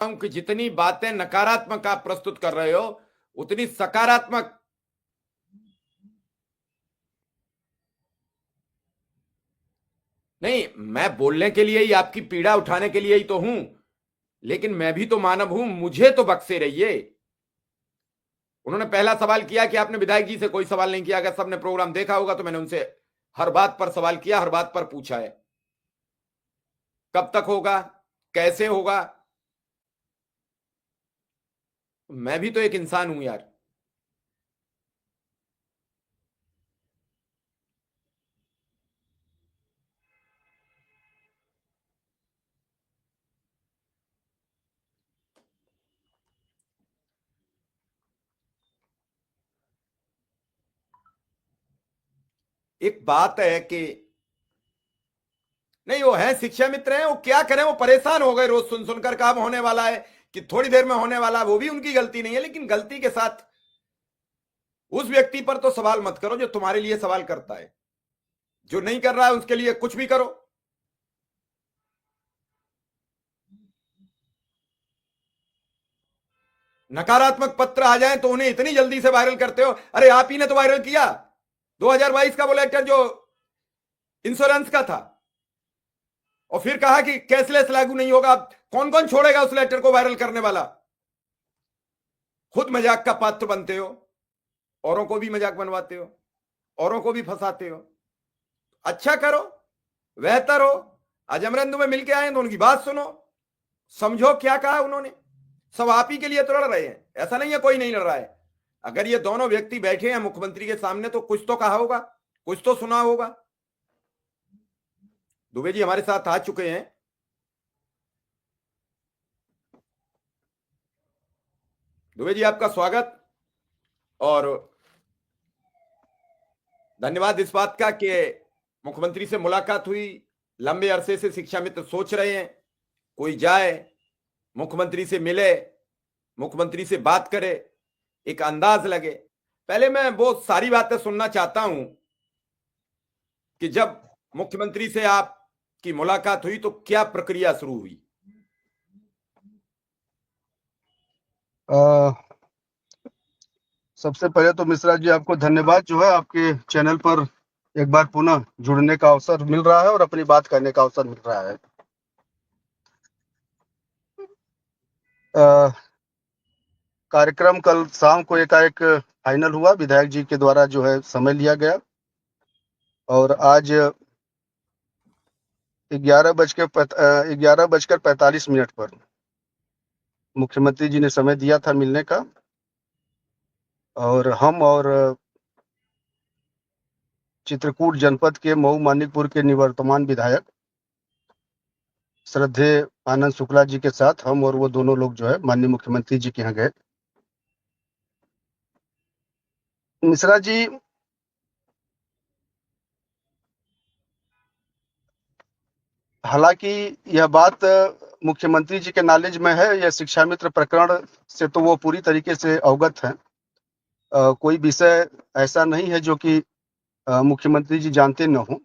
हूं कि जितनी बातें नकारात्मक आप प्रस्तुत कर रहे हो उतनी सकारात्मक नहीं। मैं बोलने के लिए ही, आपकी पीड़ा उठाने के लिए ही तो हूं, लेकिन मैं भी तो मानव हूं, मुझे तो बख्शे रहिए। उन्होंने पहला सवाल किया कि आपने विधायक जी से कोई सवाल नहीं किया। अगर सबने प्रोग्राम देखा होगा तो मैंने उनसे हर बात पर सवाल किया, हर बात पर पूछा है। कब तक होगा, कैसे होगा? मैं भी तो एक इंसान हूं यार। एक बात है कि नहीं, वो है शिक्षा मित्र हैं, वो क्या करें, वो परेशान हो गए रोज सुन सुनकर काम होने वाला है कि थोड़ी देर में होने वाला है। वो भी उनकी गलती नहीं है, लेकिन गलती के साथ उस व्यक्ति पर तो सवाल मत करो जो तुम्हारे लिए सवाल करता है। जो नहीं कर रहा है उसके लिए कुछ भी करो। नकारात्मक पत्र आ जाए तो उन्हें इतनी जल्दी से वायरल करते हो। अरे आप ही ने तो वायरल किया 2022 का वो लेटर जो इंश्योरेंस का था, और फिर कहा कि कैशलेस लागू नहीं होगा। कौन कौन छोड़ेगा उस लेटर को वायरल करने वाला? खुद मजाक का पात्र बनते हो, औरों को भी मजाक बनवाते हो, औरों को भी फंसाते हो। अच्छा करो, बेहतर हो। आज अमरेंदु में मिलके आए तो उनकी बात सुनो, समझो क्या कहा उन्होंने। सब आप ही के लिए तो लड़ रहे हैं, ऐसा नहीं है कोई नहीं लड़ रहा है। अगर ये दोनों व्यक्ति बैठे हैं मुख्यमंत्री के सामने तो कुछ तो कहा होगा, कुछ तो सुना होगा। दुबे जी हमारे साथ आ चुके हैं। दुबे जी आपका स्वागत, और धन्यवाद इस बात का कि मुख्यमंत्री से मुलाकात हुई। लंबे अरसे से शिक्षा मित्र सोच रहे हैं कोई जाए, मुख्यमंत्री से मिले, मुख्यमंत्री से बात करे, एक अंदाज लगे। पहले मैं वो सारी बातें सुनना चाहता हूं कि जब मुख्यमंत्री से आपकी मुलाकात हुई तो क्या प्रक्रिया शुरू हुई। सबसे पहले तो मिश्रा जी आपको धन्यवाद जो है आपके चैनल पर एक बार पुनः जुड़ने का अवसर मिल रहा है और अपनी बात करने का अवसर मिल रहा है। कार्यक्रम कल शाम को एकाएक फाइनल हुआ, विधायक जी के द्वारा जो है समय लिया गया, और आज 11:45 पर मुख्यमंत्री जी ने समय दिया था मिलने का, और हम और चित्रकूट जनपद के मऊ मानिकपुर के निवर्तमान विधायक श्रद्धेय आनंद शुक्ला जी के साथ हम और वो दोनों लोग जो है माननीय मुख्यमंत्री जी के यहाँ गए। मिश्रा जी, हालांकि यह बात मुख्यमंत्री जी के नॉलेज में है, यह शिक्षा मित्र प्रकरण से तो वो पूरी तरीके से अवगत हैं। कोई विषय ऐसा नहीं है जो कि मुख्यमंत्री जी जानते न हो,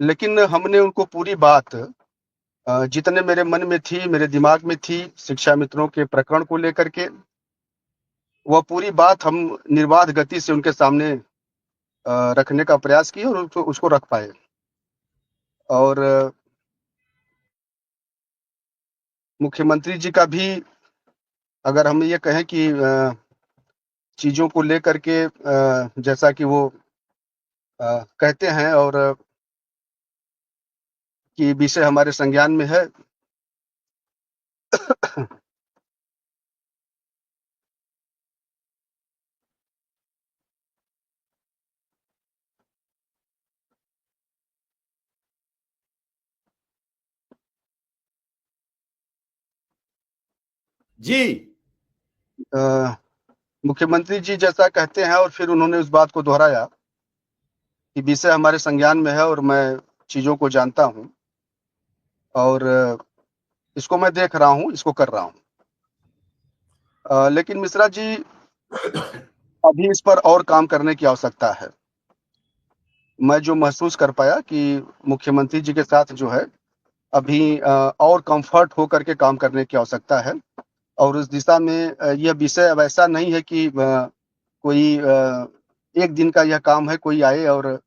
लेकिन हमने उनको पूरी बात जितने मेरे मन में थी, मेरे दिमाग में थी शिक्षा मित्रों के प्रकरण को लेकर के, वह पूरी बात हम निर्बाध गति से उनके सामने रखने का प्रयास किए और उसको रख पाए। और मुख्यमंत्री जी का भी, अगर हम ये कहें कि चीजों को लेकर के जैसा कि वो कहते हैं और कि विषय हमारे संज्ञान में है, जी मुख्यमंत्री जी जैसा कहते हैं और फिर उन्होंने उस बात को दोहराया कि विषय हमारे संज्ञान में है और मैं चीजों को जानता हूं और इसको मैं देख रहा हूं, इसको कर रहा हूं। लेकिन मिश्रा जी, अभी इस पर और काम करने की आवश्यकता है। मैं जो महसूस कर पाया कि मुख्यमंत्री जी के साथ जो है अभी और कंफर्ट होकर के काम करने की आवश्यकता है। और उस दिशा में यह विषय अब ऐसा नहीं है कि कोई एक दिन का यह काम है, कोई आए और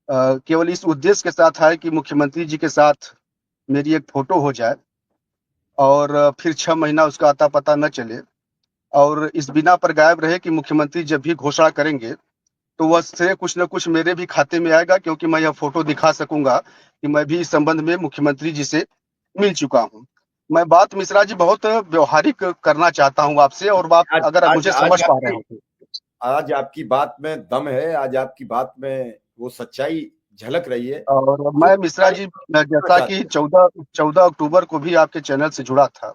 केवल इस उद्देश्य के साथ आए कि मुख्यमंत्री जी के साथ मेरी एक फोटो हो जाए और फिर 6 महीना उसका अता पता न चले और इस बिना पर गायब रहे कि मुख्यमंत्री जब भी घोषणा करेंगे तो वह श्रेय कुछ न कुछ मेरे भी खाते में आएगा, क्योंकि मैं यह फोटो दिखा सकूंगा कि मैं भी इस संबंध में मुख्यमंत्री जी से मिल चुका हूं। मैं बात मिश्रा जी बहुत व्यवहारिक करना चाहता हूं आपसे, और बात आज अगर आप आज मुझे आज समझ पा रहे आपकी हो तो। आज आपकी बात में दम है, आज आपकी बात में वो सच्चाई झलक रही है और जो मैं मिश्रा जी करना जैसा कि चाहते हैं। 14 अक्टूबर को भी आपके चैनल से जुड़ा था,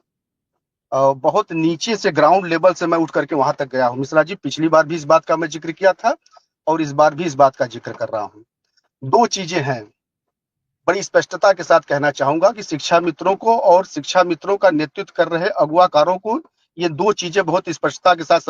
बहुत नीचे से ग्राउंड लेवल से मैं उठ करके वहां तक गया हूं मिश्रा जी। पिछली बार भी इस बात का मैं जिक्र किया था और इस बार भी इस बात का जिक्र कर रहा हूं। 2 चीजें हैं, बड़ी स्पष्टता के साथ कहना चाहूंगा कि शिक्षा मित्रों को और शिक्षा मित्रों का नेतृत्व कर रहे अगुवाकारों को ये 2 चीजें बहुत स्पष्टता के साथ